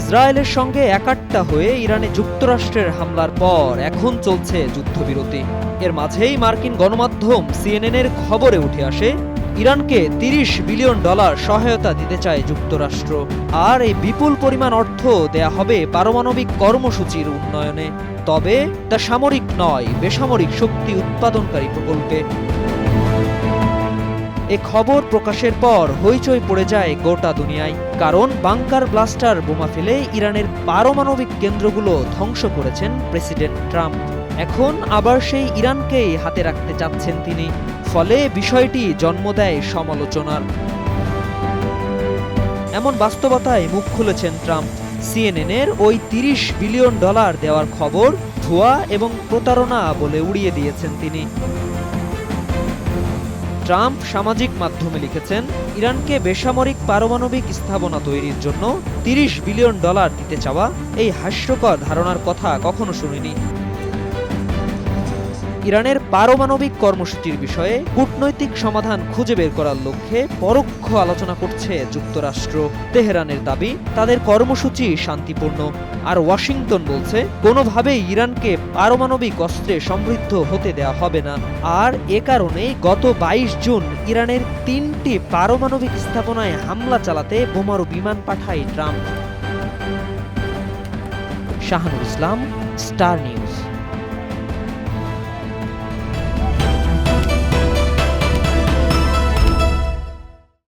ইসরায়েলের সঙ্গে একাট্টা হয়ে ইরানে যুক্তরাষ্ট্রের হামলার পর এখন চলছে যুদ্ধবিরতি। এর মাঝেই মার্কিন গণমাধ্যম সিএনএনের খবরে উঠে আসে ইরানকে $30 বিলিয়ন সহায়তা দিতে চায় যুক্তরাষ্ট্র। আর এই বিপুল পরিমাণ অর্থ দেয়া হবে পারমাণবিক কর্মসূচির উন্নয়নে, তবে তা সামরিক নয়, বেসামরিক শক্তি উৎপাদনকারী প্রকল্পে। এ খবর প্রকাশের পর হইচই পড়ে যায় গোটা দুনিয়ায়, কারণ বাংকার ব্লাস্টার বোমা ফেলে ইরানের পারমাণবিক কেন্দ্রগুলো ধ্বংস করেছেন প্রেসিডেন্ট ট্রাম্প। এখন আবার সেই ইরানকেই হাতে রাখতে চাচ্ছেন তিনি, ফলে বিষয়টি জন্ম দেয় সমালোচনার। এমন বাস্তবতায় মুখ খুলেছেন ট্রাম্প। সিএনএনের ওই $30 বিলিয়ন দেওয়ার খবর ভুয়া এবং প্রতারণা বলে উড়িয়ে দিয়েছেন তিনি। ট্রাম্প সামাজিক মাধ্যমে লিখেছেন, ইরানকে বেসামরিক পারমাণবিক স্থাপনা তৈরির জন্য $30 বিলিয়ন দিতে চাওয়া, এই হাস্যকর ধারণার কথা কখনো শুনিনি। ইরানের পারমাণবিক কর্মসূচির বিষয়ে কূটনৈতিক সমাধান খুঁজে বের করার লক্ষ্যে পরোক্ষ আলোচনা করছে যুক্তরাষ্ট্র। তেহরানের দাবি তাদের কর্মসূচি শান্তিপূর্ণ, আর ওয়াশিংটন বলছে কোনোভাবেই ইরানকে পারমাণবিক অস্ত্রে সমৃদ্ধ হতে দেয়া হবে না। আর এ কারণেই গত 22 জুন ইরানের 3টি পারমাণবিক স্থাপনায় হামলা চালাতে বোমারু বিমান পাঠায় ট্রাম্প। শাহানুর ইসলাম, স্টার নিউজ।